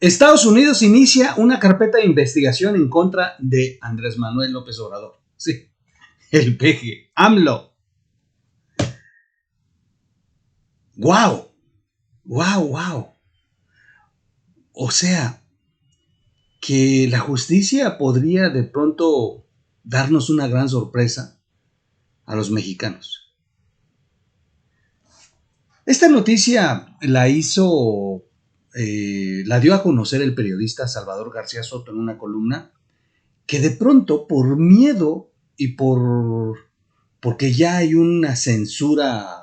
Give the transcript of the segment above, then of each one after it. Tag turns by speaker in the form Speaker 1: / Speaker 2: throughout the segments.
Speaker 1: Estados Unidos inicia una carpeta de investigación en contra de Andrés Manuel López Obrador. Sí, el peje, AMLO. ¡Wow! ¡Wow, wow! O sea, que la justicia podría de pronto darnos una gran sorpresa a los mexicanos. Esta noticia la dio a conocer el periodista Salvador García Soto en una columna que de pronto por miedo y porque ya hay una censura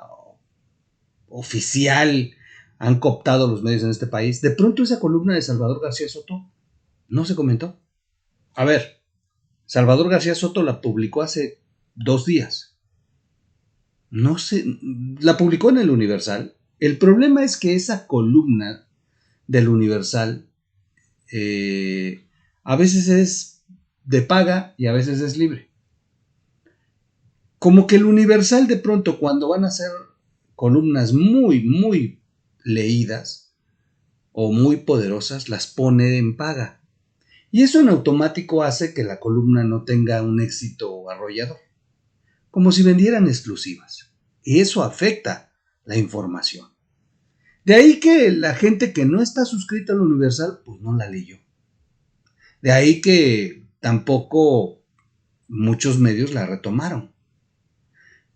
Speaker 1: oficial, han cooptado los medios en este país, de pronto esa columna de Salvador García Soto no se comentó. A ver, Salvador García Soto la publicó hace 2 días. No sé, la publicó en el Universal. El problema es que esa columna del Universal a veces es de paga y a veces es libre. Como que el Universal de pronto cuando van a hacer columnas muy, muy leídas o muy poderosas, las pone en paga. Y eso en automático hace que la columna no tenga un éxito arrollador. Como si vendieran exclusivas. Y eso afecta la información. De ahí que la gente que no está suscrita al Universal, pues no la leyó. De ahí que tampoco muchos medios la retomaron.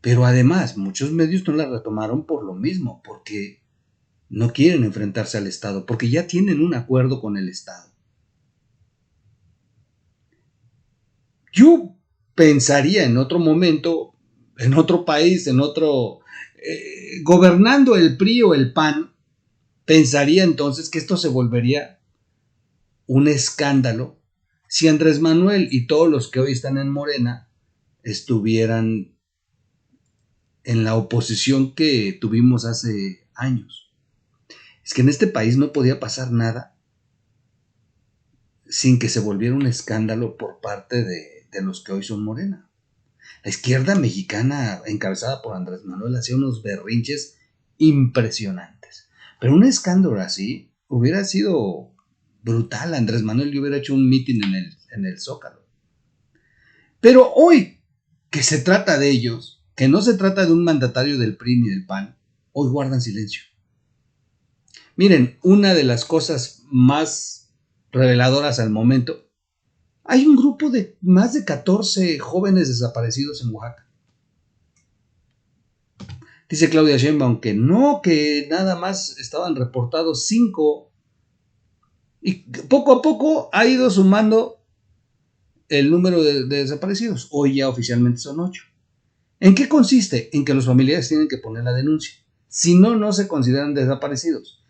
Speaker 1: Pero además, muchos medios no la retomaron por lo mismo, porque no quieren enfrentarse al Estado, porque ya tienen un acuerdo con el Estado. Yo pensaría en otro momento, en otro país, gobernando el PRI o el PAN, pensaría entonces que esto se volvería un escándalo si Andrés Manuel y todos los que hoy están en Morena estuvieran en la oposición que tuvimos hace años. Es que en este país no podía pasar nada sin que se volviera un escándalo por parte de los que hoy son Morena. La izquierda mexicana, encabezada por Andrés Manuel, hacía unos berrinches impresionantes. Pero un escándalo así hubiera sido brutal. Andrés Manuel hubiera hecho un mitin en el Zócalo. Pero hoy, que se trata de ellos, que no se trata de un mandatario del PRI ni del PAN, hoy guardan silencio. Miren, una de las cosas más reveladoras al momento, hay un grupo de más de 14 jóvenes desaparecidos en Oaxaca. Dice Claudia Sheinbaum que no, que nada más estaban reportados 5 y poco a poco ha ido sumando el número de desaparecidos. Hoy ya oficialmente son 8. ¿En qué consiste? En que los familiares tienen que poner la denuncia. Si no, no se consideran desaparecidos.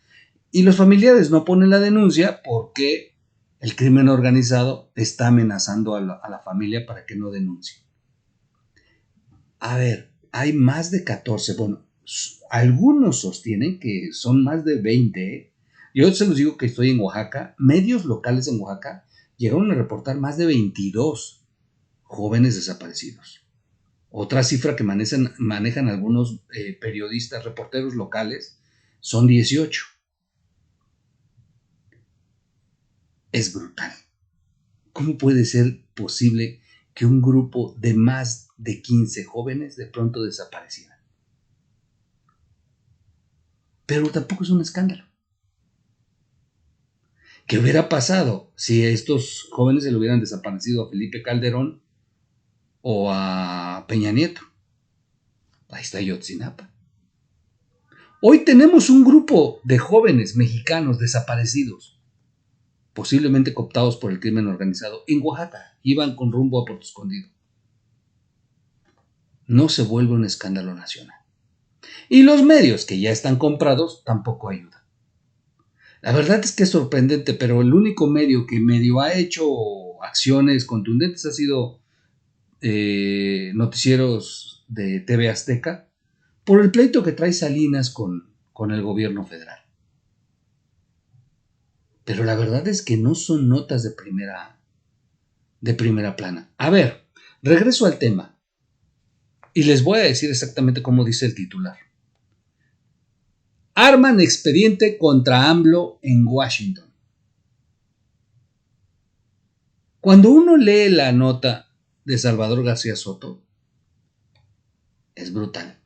Speaker 1: Y los familiares no ponen la denuncia porque el crimen organizado está amenazando a la familia para que no denuncie. A ver, hay más de 14. Bueno, algunos sostienen que son más de 20. Yo se los digo que estoy en Oaxaca. Medios locales en Oaxaca llegaron a reportar más de 22 jóvenes desaparecidos. Otra cifra que manejan algunos periodistas, reporteros locales, son 18. Es brutal. ¿Cómo puede ser posible que un grupo de más de 15 jóvenes de pronto desaparecieran? Pero tampoco es un escándalo. ¿Qué hubiera pasado si a estos jóvenes se le hubieran desaparecido a Felipe Calderón o a Peña Nieto? Ahí está Ayotzinapa. Hoy tenemos un grupo de jóvenes mexicanos desaparecidos, posiblemente cooptados por el crimen organizado, en Oaxaca. Iban con rumbo a Puerto Escondido. No se vuelve un escándalo nacional. Y los medios que ya están comprados tampoco ayudan. La verdad es que es sorprendente, pero el único medio que medio ha hecho acciones contundentes ha sido noticieros de TV Azteca por el pleito que trae Salinas con el gobierno federal. Pero la verdad es que no son notas de primera plana. A ver, regreso al tema y les voy a decir exactamente cómo dice el titular. Arman expediente contra AMLO en Washington. Cuando uno lee la nota de Salvador García Soto, es brutal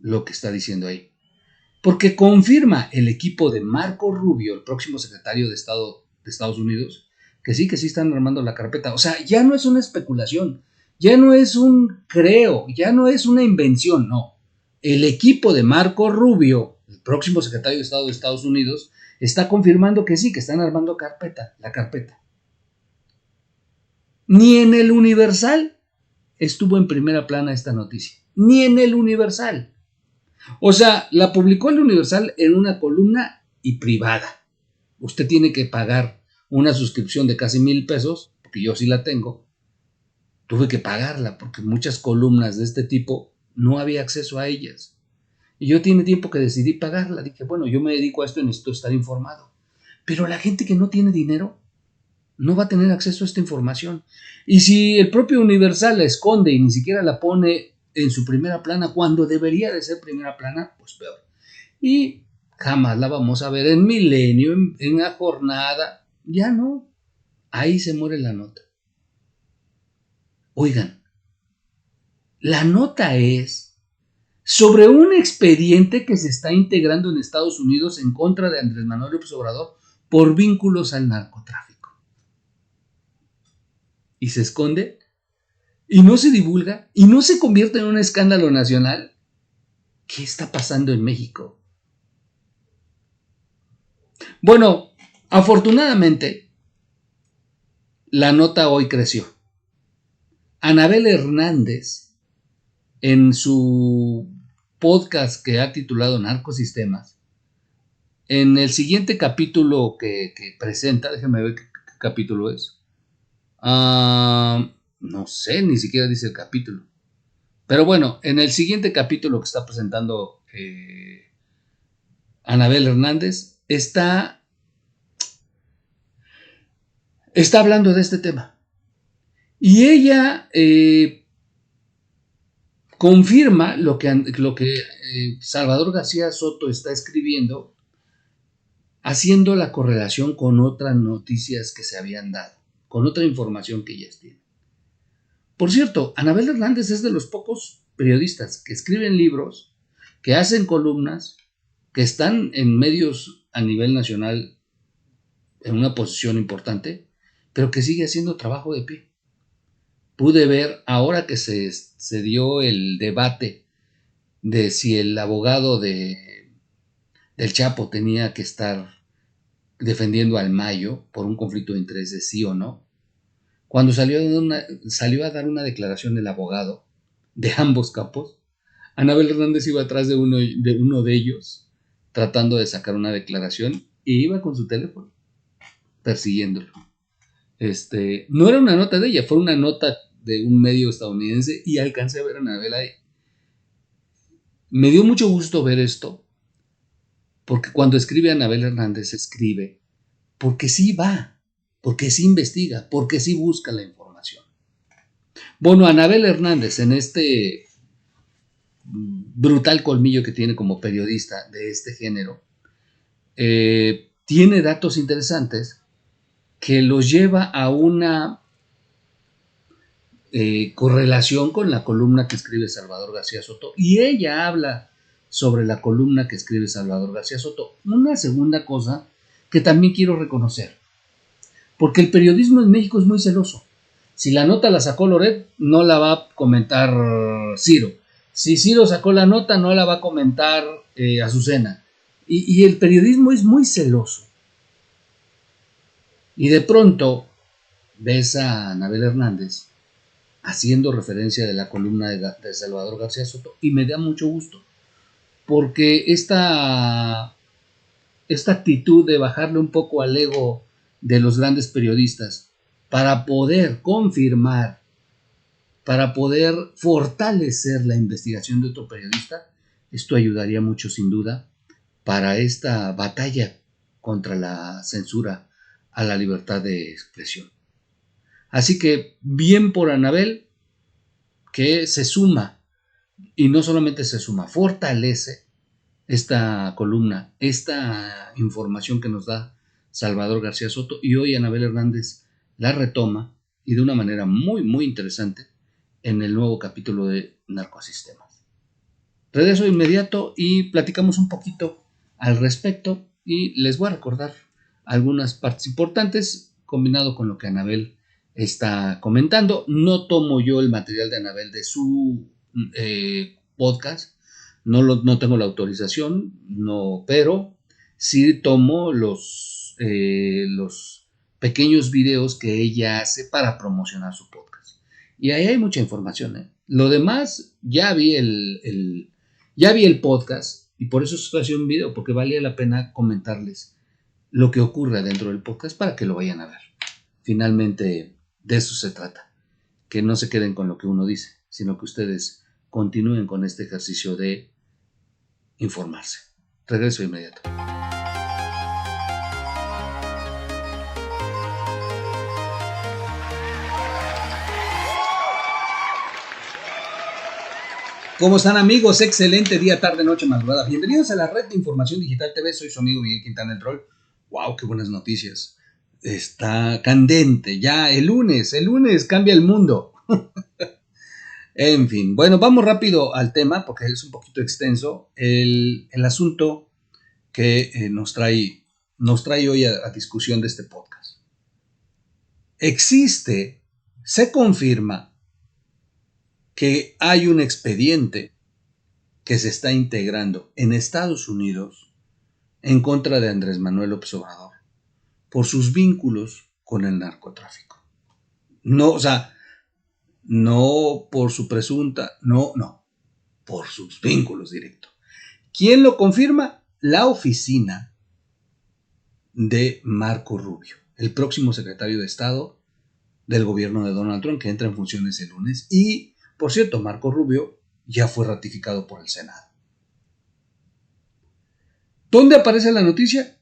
Speaker 1: lo que está diciendo ahí. Porque confirma el equipo de Marco Rubio, el próximo secretario de Estado de Estados Unidos, que sí están armando la carpeta. O sea, ya no es una especulación, ya no es un creo, ya no es una invención, no. El equipo de Marco Rubio, el próximo secretario de Estado de Estados Unidos, está confirmando que sí, que están armando la carpeta. Ni en el Universal estuvo en primera plana esta noticia, ni en el Universal. O sea, la publicó el Universal en una columna y privada. Usted tiene que pagar una suscripción de casi $1,000, porque yo sí la tengo. Tuve que pagarla porque muchas columnas de este tipo no había acceso a ellas. Y yo tiene tiempo que decidí pagarla. Dije, bueno, yo me dedico a esto y necesito estar informado. Pero la gente que no tiene dinero no va a tener acceso a esta información. Y si el propio Universal la esconde y ni siquiera la pone en su primera plana cuando debería de ser primera plana, pues peor. Y jamás la vamos a ver en Milenio, en La Jornada. Ya no. Ahí se muere la nota. Oigan, la nota es sobre un expediente que se está integrando en Estados Unidos en contra de Andrés Manuel López Obrador por vínculos al narcotráfico. Y se esconde y no se divulga y no se convierte en un escándalo nacional. ¿Qué está pasando en México? Bueno, afortunadamente, la nota hoy creció. Anabel Hernández, en su podcast que ha titulado Narcosistemas, en el siguiente capítulo que presenta, déjame ver qué capítulo es. No sé, ni siquiera dice el capítulo. Pero bueno, en el siguiente capítulo que está presentando Anabel Hernández, está hablando de este tema. Y ella confirma lo que Salvador García Soto está escribiendo, haciendo la correlación con otras noticias que se habían dado, con otra información que ellas tienen. Por cierto, Anabel Hernández es de los pocos periodistas que escriben libros, que hacen columnas, que están en medios a nivel nacional en una posición importante, pero que sigue haciendo trabajo de pie. Pude ver, ahora que se dio el debate de si el abogado del Chapo tenía que estar defendiendo al Mayo por un conflicto de intereses, sí o no, cuando salió a dar una declaración el abogado de ambos capos, Anabel Hernández iba atrás de uno de ellos tratando de sacar una declaración y iba con su teléfono persiguiéndolo. No era una nota de ella, fue una nota de un medio estadounidense y alcancé a ver a Anabel ahí. Me dio mucho gusto ver esto, porque cuando escribe Anabel Hernández, escribe porque sí va, porque sí investiga, porque sí busca la información. Bueno, Anabel Hernández, en este brutal colmillo que tiene como periodista de este género, tiene datos interesantes que los lleva a una correlación con la columna que escribe Salvador García Soto, y ella habla sobre la columna que escribe Salvador García Soto. Una segunda cosa que también quiero reconocer, porque el periodismo en México es muy celoso. Si la nota la sacó Loret, no la va a comentar Ciro. Si Ciro sacó la nota, no la va a comentar Azucena. Y el periodismo es muy celoso. Y de pronto ves a Anabel Hernández haciendo referencia de la columna de Salvador García Soto, y me da mucho gusto, porque esta actitud de bajarle un poco al ego de los grandes periodistas para poder confirmar, para poder fortalecer la investigación de otro periodista, esto ayudaría mucho sin duda para esta batalla contra la censura a la libertad de expresión. Así que bien por Anabel, que se suma, y no solamente se suma, fortalece esta columna, esta información que nos da Salvador García Soto, y hoy Anabel Hernández la retoma y de una manera muy, muy interesante en el nuevo capítulo de Narcosistemas. Regreso de inmediato y platicamos un poquito al respecto y les voy a recordar algunas partes importantes combinado con lo que Anabel está comentando. No tomo yo el material de Anabel de su podcast, no tengo la autorización, no, pero sí tomo los pequeños videos que ella hace para promocionar su podcast. Y ahí hay mucha información, ¿eh? Lo demás, ya vi el podcast y por eso estoy haciendo un video, porque valía la pena comentarles lo que ocurre dentro del podcast para que lo vayan a ver. Finalmente, de eso se trata. Que no se queden con lo que uno dice, sino que ustedes continúen con este ejercicio de informarse. Regreso de inmediato. ¿Cómo están, amigos? Excelente día, tarde, noche, madrugada. Bienvenidos a la red de Información Digital TV. Soy su amigo Miguel Quintana, el Troll. ¡Wow! ¡Qué buenas noticias! Está candente. Ya el lunes cambia el mundo. En fin, bueno, vamos rápido al tema porque es un poquito extenso. El asunto que nos trae hoy a discusión de este podcast. Se confirma que hay un expediente que se está integrando en Estados Unidos en contra de Andrés Manuel López Obrador por sus vínculos con el narcotráfico. No, o sea, no por su presunta, no, por sus vínculos directos. ¿Quién lo confirma? La oficina de Marco Rubio, el próximo secretario de Estado del gobierno de Donald Trump, que entra en funciones el lunes. Y, por cierto, Marco Rubio ya fue ratificado por el Senado. ¿Dónde aparece la noticia?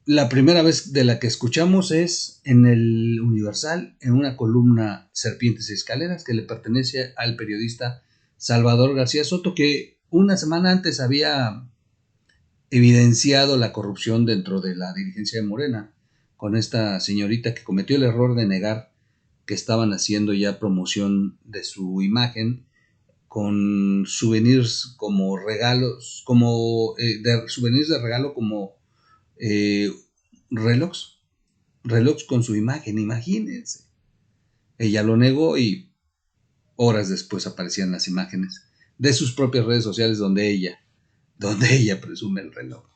Speaker 1: La primera vez de la que escuchamos es en el Universal, en una columna Serpientes y Escaleras, que le pertenece al periodista Salvador García Soto, que una semana antes había evidenciado la corrupción dentro de la dirigencia de Morena, con esta señorita que cometió el error de negar que estaban haciendo ya promoción de su imagen con souvenirs como regalos, como souvenirs de regalo como relojes con su imagen, imagínense. Ella lo negó y horas después aparecían las imágenes de sus propias redes sociales donde ella presume el reloj.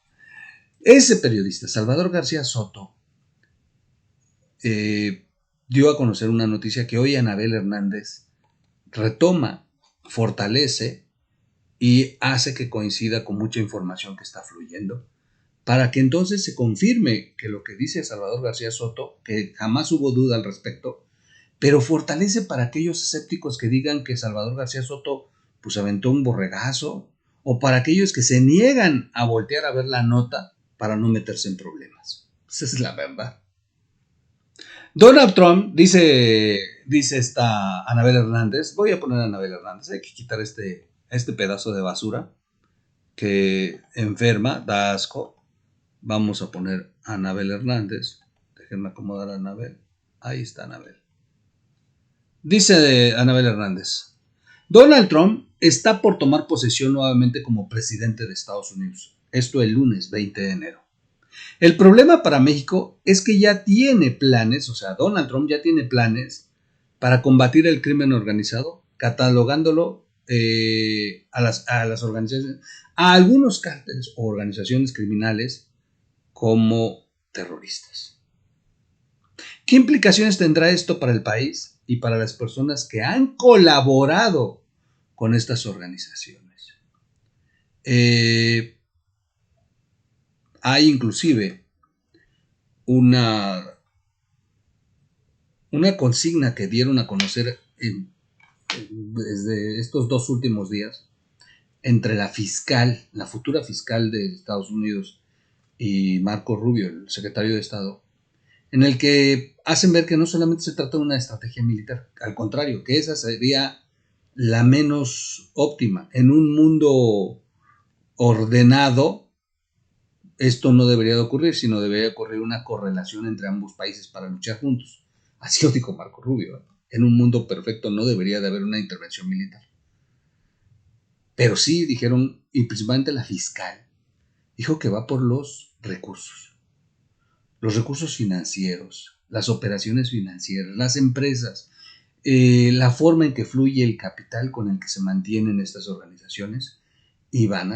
Speaker 1: Ese periodista, Salvador García Soto, dio a conocer una noticia que hoy Anabel Hernández retoma, fortalece y hace que coincida con mucha información que está fluyendo, para que entonces se confirme que lo que dice Salvador García Soto, que jamás hubo duda al respecto, pero fortalece para aquellos escépticos que digan que Salvador García Soto pues aventó un borregazo, o para aquellos que se niegan a voltear a ver la nota para no meterse en problemas. Esa es la verdad. Donald Trump, dice esta Anabel Hernández, voy a poner a Anabel Hernández, hay que quitar este pedazo de basura que enferma, da asco. Vamos a poner a Anabel Hernández, déjenme acomodar a Anabel, ahí está Anabel. Dice Anabel Hernández, Donald Trump está por tomar posesión nuevamente como presidente de Estados Unidos, esto el lunes 20 de enero. El problema para México es que ya tiene planes, o sea, Donald Trump ya tiene planes para combatir el crimen organizado, catalogándolo a las organizaciones, a algunos cárteles o organizaciones criminales como terroristas. ¿Qué implicaciones tendrá esto para el país y para las personas que han colaborado con estas organizaciones? Hay inclusive una consigna que dieron a conocer desde estos 2 últimos días entre la futura fiscal de Estados Unidos y Marco Rubio, el secretario de Estado, en el que hacen ver que no solamente se trata de una estrategia militar, al contrario, que esa sería la menos óptima. En un mundo ordenado, esto no debería de ocurrir, sino debería ocurrir una correlación entre ambos países para luchar juntos. Así lo dijo Marco Rubio. En un mundo perfecto no debería de haber una intervención militar. Pero sí dijeron, y principalmente la fiscal, dijo que va por los recursos financieros, las operaciones financieras, las empresas, la forma en que fluye el capital con el que se mantienen estas organizaciones, y van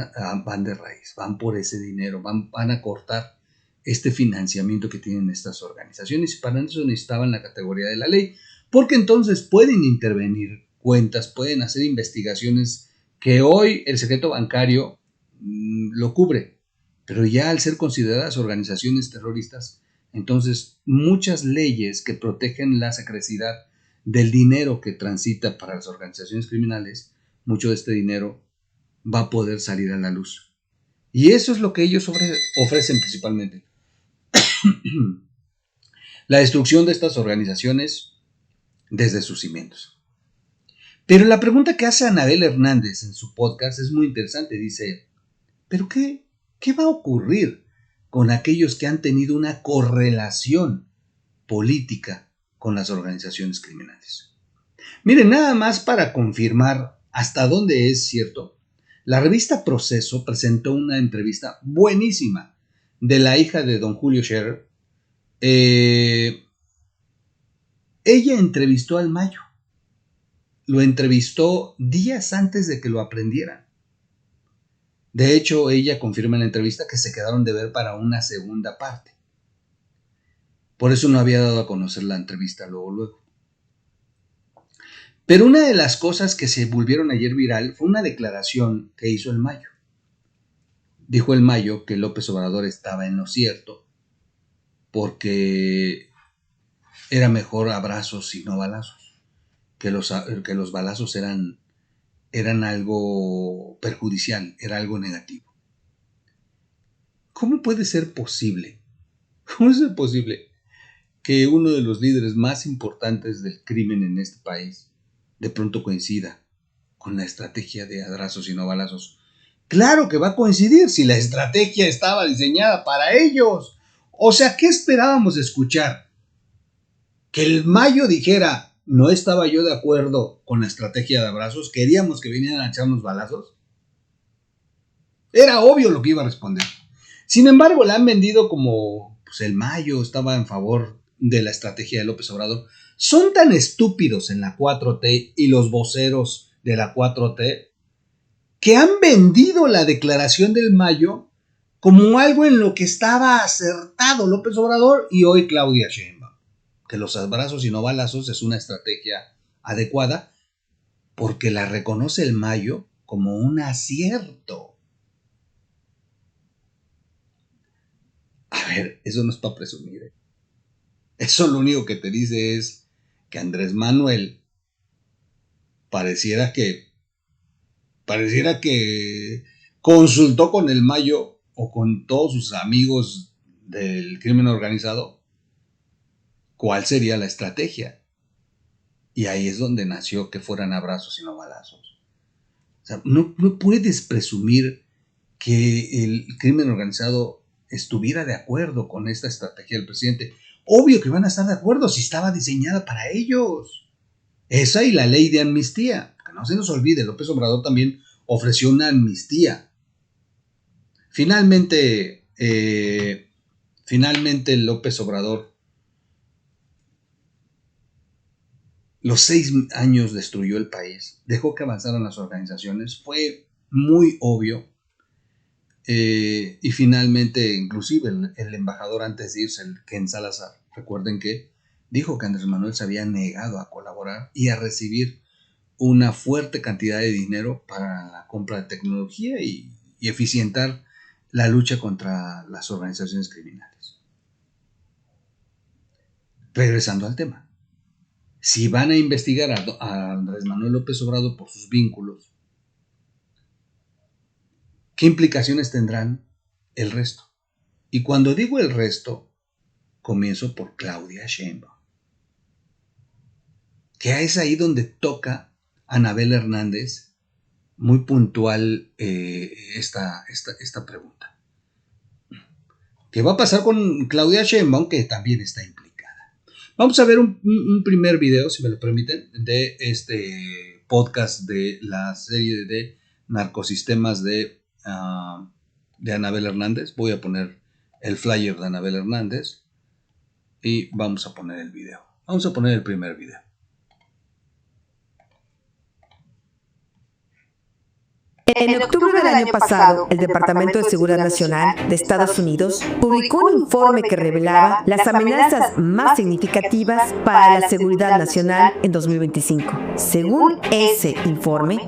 Speaker 1: de raíz, van por ese dinero, van a cortar este financiamiento que tienen estas organizaciones, y para eso necesitaban la categoría de la ley, porque entonces pueden intervenir cuentas, pueden hacer investigaciones que hoy el secreto bancario lo cubre, pero ya al ser consideradas organizaciones terroristas, entonces muchas leyes que protegen la secrecidad del dinero que transita para las organizaciones criminales, mucho de este dinero va a poder salir a la luz. Y eso es lo que ellos ofrecen principalmente. La destrucción de estas organizaciones desde sus cimientos. Pero la pregunta que hace Anabel Hernández en su podcast es muy interesante. Dice, ¿pero qué va a ocurrir con aquellos que han tenido una correlación política con las organizaciones criminales? Miren, nada más para confirmar hasta dónde es cierto, la revista Proceso presentó una entrevista buenísima de la hija de don Julio Scherer. Ella entrevistó al Mayo. Lo entrevistó días antes de que lo aprendieran. De hecho, ella confirma en la entrevista que se quedaron de ver para una segunda parte. Por eso no había dado a conocer la entrevista luego. Pero una de las cosas que se volvieron ayer viral fue una declaración que hizo el Mayo. Dijo el Mayo que López Obrador estaba en lo cierto porque era mejor abrazos y no balazos, que los balazos eran algo perjudicial, era algo negativo. ¿Cómo puede ser posible? ¿Cómo es posible que uno de los líderes más importantes del crimen en este país de pronto coincida con la estrategia de abrazos y no balazos? Claro que va a coincidir si la estrategia estaba diseñada para ellos. O sea, ¿qué esperábamos escuchar? Que el Mayo dijera, no estaba yo de acuerdo con la estrategia de abrazos, queríamos que vinieran a echarnos balazos. Era obvio lo que iba a responder. Sin embargo, la han vendido como pues, el Mayo estaba en favor de la estrategia de López Obrador. Son tan estúpidos en la 4T y los voceros de la 4T que han vendido la declaración del Mayo como algo en lo que estaba acertado López Obrador y hoy Claudia Sheinbaum. Que los abrazos y no balazos es una estrategia adecuada porque la reconoce el Mayo como un acierto. A ver, eso no es para presumir. Eso lo único que te dice es que Andrés Manuel pareciera que consultó con el Mayo o con todos sus amigos del crimen organizado cuál sería la estrategia. Y ahí es donde nació que fueran abrazos y no balazos. O sea, no puedes presumir que el crimen organizado estuviera de acuerdo con esta estrategia del presidente. Obvio que van a estar de acuerdo si estaba diseñada para ellos. Esa y la ley de amnistía. Que no se nos olvide, López Obrador también ofreció una amnistía. Finalmente López Obrador, los 6 años destruyó el país, dejó que avanzaran las organizaciones, fue muy obvio. Y finalmente, inclusive el embajador antes de irse, Ken Salazar, recuerden que dijo que Andrés Manuel se había negado a colaborar y a recibir una fuerte cantidad de dinero para la compra de tecnología y eficientar la lucha contra las organizaciones criminales. Regresando al tema, si van a investigar a Andrés Manuel López Obrador por sus vínculos, ¿qué implicaciones tendrán el resto? Y cuando digo el resto, comienzo por Claudia Sheinbaum, que es ahí donde toca Anabel Hernández muy puntual esta pregunta. ¿Qué va a pasar con Claudia Sheinbaum, que también está implicada? Vamos a ver un primer video, si me lo permiten, de este podcast de la serie de narcosistemas de Anabel Hernández. Voy a poner el flyer de Anabel Hernández y vamos a poner el video. Vamos a poner el primer video.
Speaker 2: En octubre del año pasado, el Departamento de Seguridad Nacional de Estados Unidos publicó un informe que revelaba las amenazas más significativas para la seguridad nacional en 2025. Según ese informe,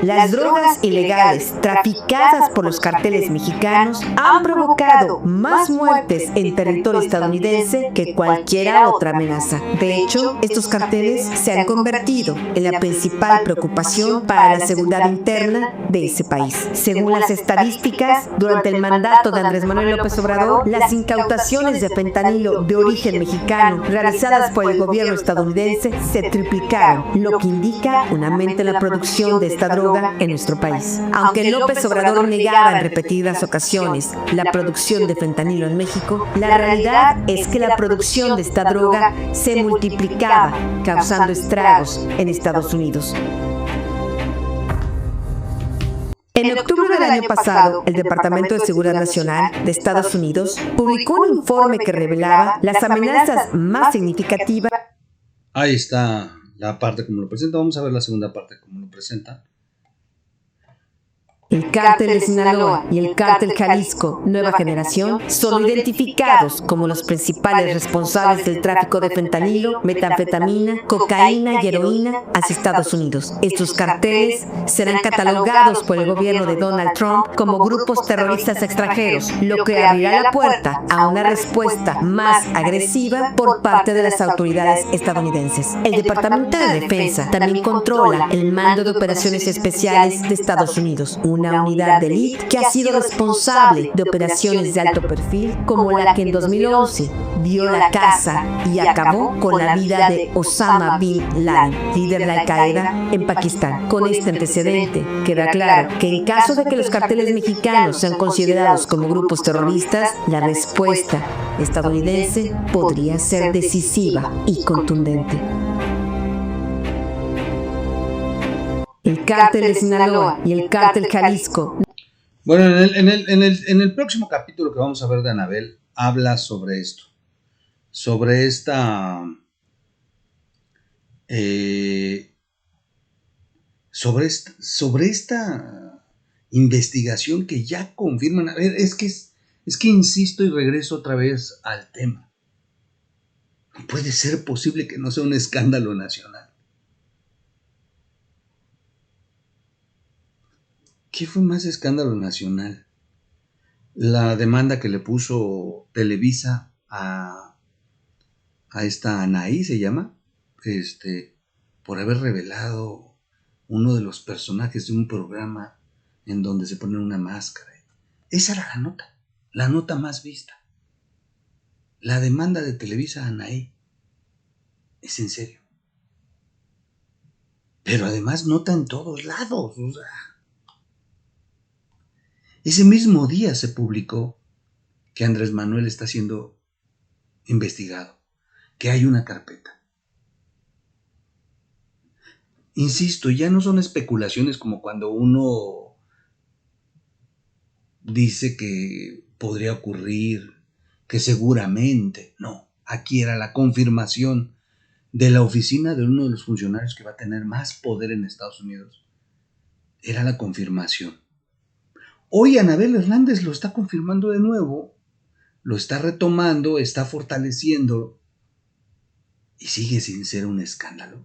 Speaker 2: las drogas ilegales traficadas por los carteles mexicanos han provocado más muertes en territorio estadounidense que cualquier otra amenaza. De hecho, estos carteles se han convertido en la principal preocupación para la seguridad interna de ese país. Según las estadísticas, durante el mandato de Andrés Manuel López Obrador, las incautaciones de fentanilo de origen mexicano realizadas por el gobierno estadounidense se triplicaron, lo que indica un aumento en la producción de esta droga en nuestro país. Aunque López Obrador negaba en repetidas ocasiones la producción de fentanilo en México, la realidad es que la producción de esta droga se multiplicaba, causando estragos en Estados Unidos. En octubre del año pasado, el Departamento de Seguridad Nacional de Estados Unidos publicó un informe que revelaba las amenazas más significativas.
Speaker 1: Ahí está la parte como lo presenta. Vamos a ver la segunda parte como lo presenta.
Speaker 2: El cártel de Sinaloa y el cártel Jalisco Nueva Generación son identificados como los principales responsables del tráfico de fentanilo, metanfetamina, cocaína y heroína hacia Estados Unidos. Estos carteles serán catalogados por el gobierno de Donald Trump como grupos terroristas extranjeros, lo que abrirá la puerta a una respuesta más agresiva por parte de las autoridades estadounidenses. El Departamento de Defensa también controla el Mando de Operaciones Especiales de Estados Unidos, una unidad de élite que ha sido responsable de operaciones de alto perfil como la que en 2011 dio la caza y acabó con la vida de Osama Bin Laden, líder de Al-Qaeda en Pakistán. Con este antecedente, queda claro que en caso de que los carteles mexicanos sean considerados como grupos terroristas, la respuesta estadounidense podría ser decisiva y contundente. El cártel de Sinaloa y el cártel Jalisco.
Speaker 1: Bueno, en el próximo capítulo que vamos a ver de Anabel, habla sobre esto, sobre esta investigación que ya confirman. A ver, es que insisto y regreso otra vez al tema. No puede ser posible que no sea un escándalo nacional. ¿Qué fue más escándalo nacional? La demanda que le puso Televisa a esta Anaí, se llama, por haber revelado uno de los personajes de un programa en donde se pone una máscara. Esa era la nota más vista. La demanda de Televisa a Anaí. Es en serio. Pero además nota en todos lados, o sea. Ese mismo día se publicó que Andrés Manuel está siendo investigado, que hay una carpeta. Insisto, ya no son especulaciones como cuando uno dice que podría ocurrir, que seguramente. No, aquí era la confirmación de la oficina de uno de los funcionarios que va a tener más poder en Estados Unidos. Era la confirmación. Hoy Anabel Hernández lo está confirmando de nuevo, lo está retomando, está fortaleciendo y sigue sin ser un escándalo.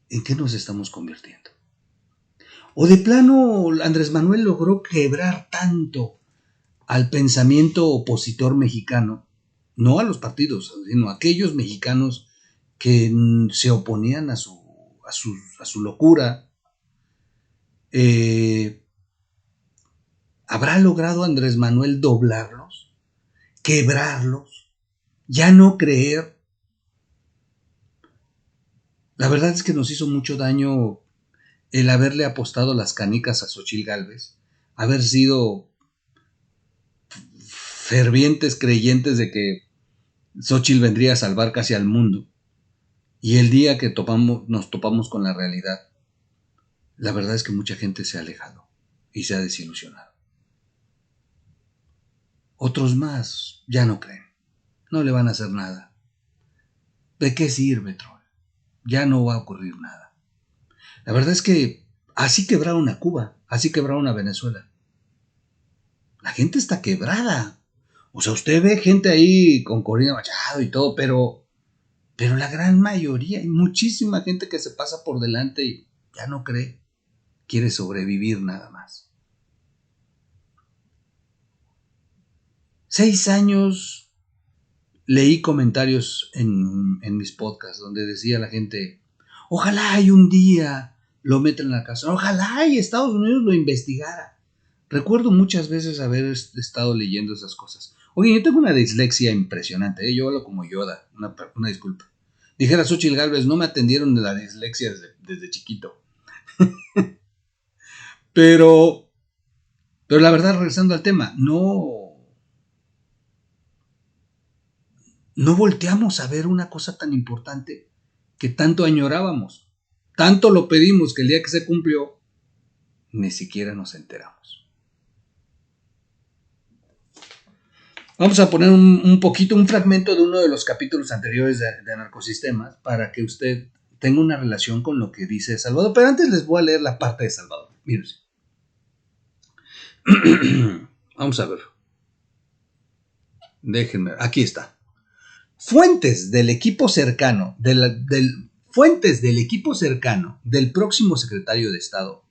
Speaker 1: ¿En qué nos estamos convirtiendo? O de plano Andrés Manuel logró quebrar tanto al pensamiento opositor mexicano, no a los partidos, sino a aquellos mexicanos que se oponían a su locura. ¿Habrá logrado Andrés Manuel doblarlos, quebrarlos, ya no creer? La verdad es que nos hizo mucho daño el haberle apostado las canicas a Xochitl Gálvez, haber sido fervientes creyentes de que Xóchitl vendría a salvar casi al mundo. Y el día que nos topamos con la realidad, la verdad es que mucha gente se ha alejado y se ha desilusionado. Otros más ya no creen, no le van a hacer nada. ¿De qué sirve, troll? Ya no va a ocurrir nada. La verdad es que así quebraron a Cuba, así quebraron a Venezuela. La gente está quebrada. O sea, usted ve gente ahí con Corina Machado y todo, pero la gran mayoría, hay muchísima gente que se pasa por delante y ya no cree, quiere sobrevivir nada más. 6 años leí comentarios en mis podcasts donde decía la gente, ojalá y un día lo metan en la cárcel, ojalá y Estados Unidos lo investigara. Recuerdo muchas veces haber estado leyendo esas cosas. Oye, yo tengo una dislexia impresionante, yo hablo como Yoda, una disculpa. Dijera Xóchitl Gálvez, no me atendieron de la dislexia desde chiquito. pero la verdad, regresando al tema, no volteamos a ver una cosa tan importante que tanto añorábamos. Tanto lo pedimos que el día que se cumplió, ni siquiera nos enteramos. Vamos a poner un fragmento de uno de los capítulos anteriores de Narcosistemas para que usted tenga una relación con lo que dice Salvador. Pero antes les voy a leer la parte de Salvador. Miren. Vamos a ver. Déjenme. Aquí está. Fuentes del equipo cercano del próximo secretario de Estado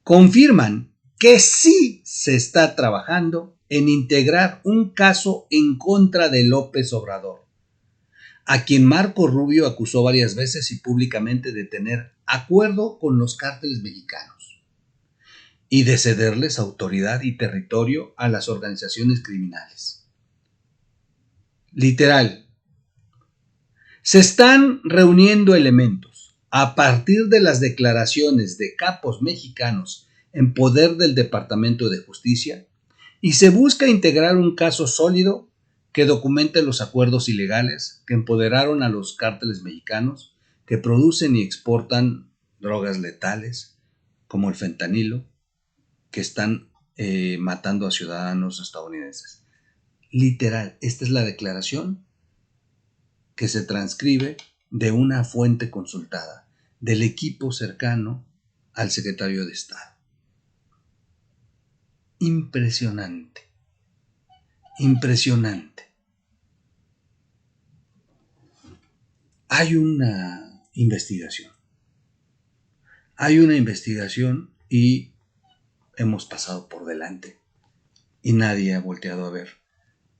Speaker 1: confirman que sí se está trabajando en integrar un caso en contra de López Obrador, a quien Marco Rubio acusó varias veces y públicamente de tener acuerdo con los cárteles mexicanos y de cederles autoridad y territorio a las organizaciones criminales. Literal, se están reuniendo elementos a partir de las declaraciones de capos mexicanos en poder del Departamento de Justicia y se busca integrar un caso sólido que documente los acuerdos ilegales que empoderaron a los cárteles mexicanos que producen y exportan drogas letales como el fentanilo que están matando a ciudadanos estadounidenses. Literal, esta es la declaración que se transcribe de una fuente consultada del equipo cercano al secretario de Estado. Impresionante. Hay una investigación y hemos pasado por delante y nadie ha volteado a ver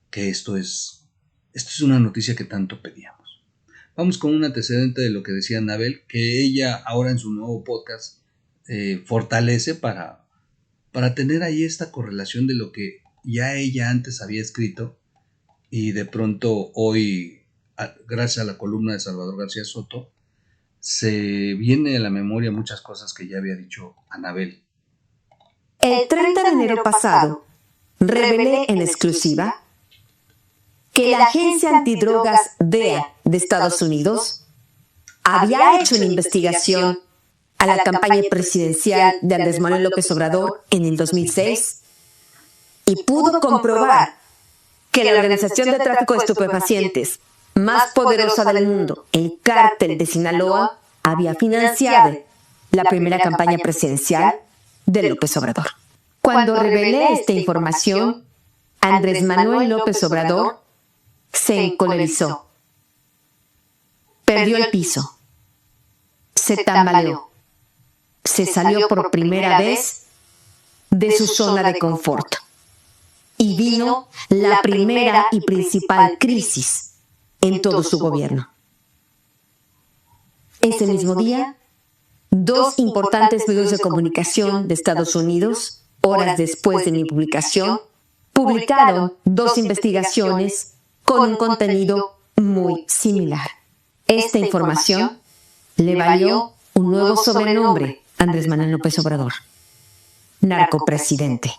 Speaker 1: que esto es una noticia que tanto pedíamos. Vamos con un antecedente de lo que decía Anabel, que ella ahora en su nuevo podcast fortalece para tener ahí esta correlación de lo que ya ella antes había escrito y de pronto hoy, gracias a la columna de Salvador García Soto, se viene a la memoria muchas cosas que ya había dicho Anabel.
Speaker 2: El 30 de enero pasado, revelé en exclusiva que la Agencia Antidrogas DEA de Estados Unidos había hecho una investigación a la campaña presidencial de Andrés Manuel López Obrador en el 2006 y pudo comprobar que la organización de tráfico de estupefacientes más poderosa del mundo, el Cártel de Sinaloa, había financiado la primera campaña presidencial de López Obrador. Cuando revelé esta información, Andrés Manuel López Obrador se encolerizó, perdió el piso, se tambaleó, se salió por primera vez de su zona de confort y vino la primera y principal crisis en todo su gobierno. Ese mismo día, dos importantes medios de comunicación de Estados Unidos, horas después de mi publicación, publicaron dos investigaciones con un contenido muy similar. Esta información le valió un nuevo sobrenombre a Andrés Manuel López Obrador: narcopresidente.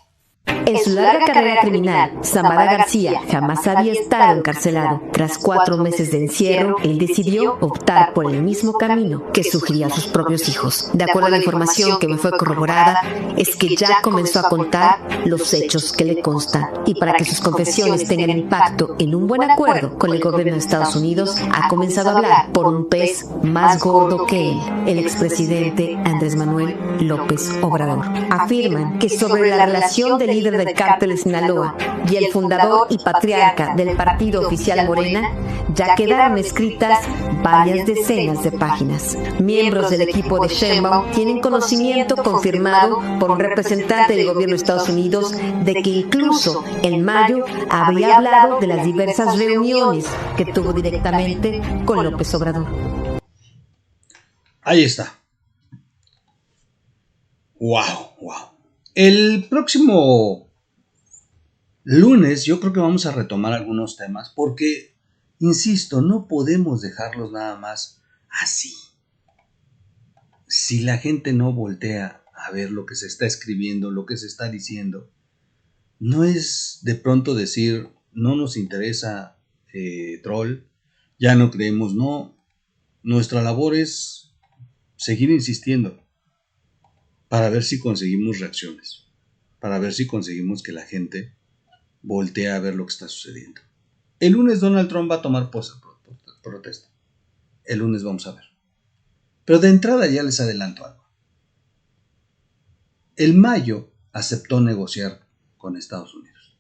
Speaker 2: En su larga carrera criminal, Zambada García jamás había estado encarcelado. Tras 4 meses de encierro, él decidió optar por el mismo camino que sugería a sus propios hijos. De acuerdo a la información que me fue corroborada, es que ya comenzó a contar los hechos que le constan. Y para que sus confesiones tengan impacto en un buen acuerdo con el gobierno de Estados Unidos, ha comenzado a hablar por un pez más gordo que él, el expresidente Andrés Manuel López Obrador. Afirman que sobre la relación del líder del cártel de Sinaloa y el fundador y patriarca del partido oficial Morena, ya quedaron escritas varias decenas de páginas. Miembros del equipo de Sheinbaum tienen conocimiento confirmado por un representante del gobierno de Estados Unidos de que incluso en mayo habría hablado de las diversas reuniones que tuvo directamente con López Obrador.
Speaker 1: Ahí está. Wow. El próximo lunes yo creo que vamos a retomar algunos temas porque, insisto, no podemos dejarlos nada más así. Si la gente no voltea a ver lo que se está escribiendo, lo que se está diciendo, no es de pronto decir, no nos interesa troll, ya no creemos, no. Nuestra labor es seguir insistiendo para ver si conseguimos reacciones, para ver si conseguimos que la gente voltee a ver lo que está sucediendo. El lunes Donald Trump va a tomar protesta. El lunes vamos a ver. Pero de entrada ya les adelanto algo. El Mayo aceptó negociar con Estados Unidos.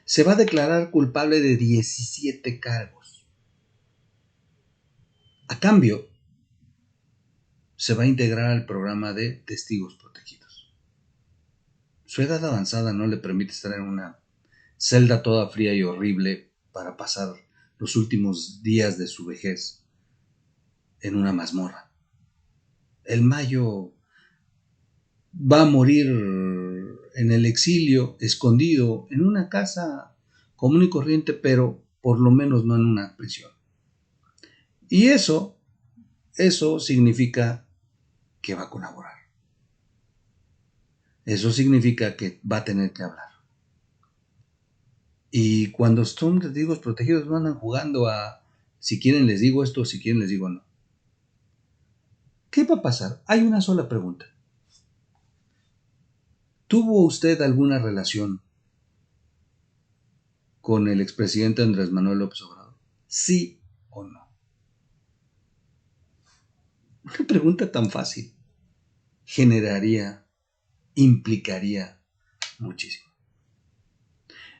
Speaker 1: Se va a declarar culpable de 17 cargos. A cambio, se va a integrar al programa de testigos protegidos. Su edad avanzada no le permite estar en una celda toda fría y horrible para pasar los últimos días de su vejez en una mazmorra. El Mayo va a morir en el exilio, escondido, en una casa común y corriente, pero por lo menos no en una prisión. Y eso significa que va a colaborar. Eso significa que va a tener que hablar. Y cuando son testigos protegidos no andan jugando a si quieren les digo esto, si quieren les digo no. ¿Qué va a pasar? Hay una sola pregunta. ¿Tuvo usted alguna relación con el expresidente Andrés Manuel López Obrador? ¿Sí o no? Una pregunta tan fácil implicaría muchísimo.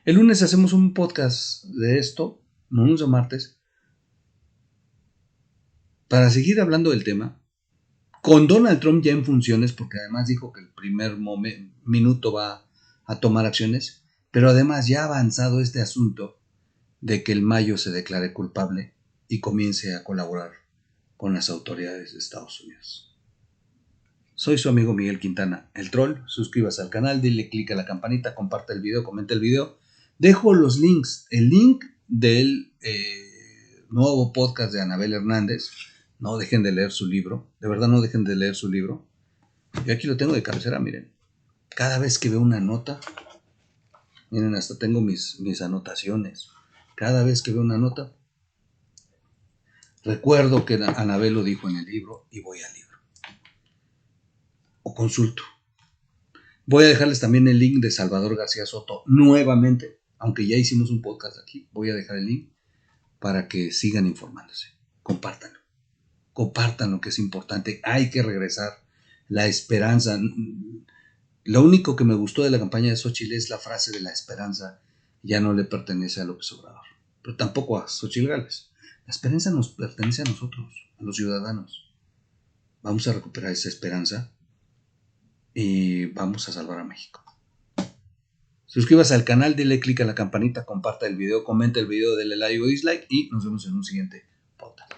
Speaker 1: El lunes hacemos un podcast de esto, lunes o martes, para seguir hablando del tema, con Donald Trump ya en funciones, porque además dijo que el primer minuto va a tomar acciones, pero además ya ha avanzado este asunto de que el Mayo se declare culpable y comience a colaborar con las autoridades de Estados Unidos. Soy su amigo Miguel Quintana, el troll. Suscríbase al canal, dile click a la campanita, comparte el video, comenta el video. Dejo los links, el link del nuevo podcast de Anabel Hernández. No dejen de leer su libro, de verdad no dejen de leer su libro. Yo aquí lo tengo de cabecera, miren. Cada vez que veo una nota, miren, hasta tengo mis anotaciones. Cada vez que veo una nota, recuerdo que Anabel lo dijo en el libro y voy al libro. O consulto. Voy a dejarles también el link de Salvador García Soto nuevamente, aunque ya hicimos un podcast aquí, voy a dejar el link para que sigan informándose. Compártanlo, que es importante. Hay que regresar la esperanza. Lo único que me gustó de la campaña de Xóchitl es la frase de la esperanza ya no le pertenece a López Obrador, pero tampoco a Xóchitl Gálvez. La esperanza nos pertenece a nosotros, a los ciudadanos. Vamos a recuperar esa esperanza y vamos a salvar a México. Suscríbase al canal, dile click a la campanita, comparta el video, comenta el video, dele like o dislike y nos vemos en un siguiente podcast.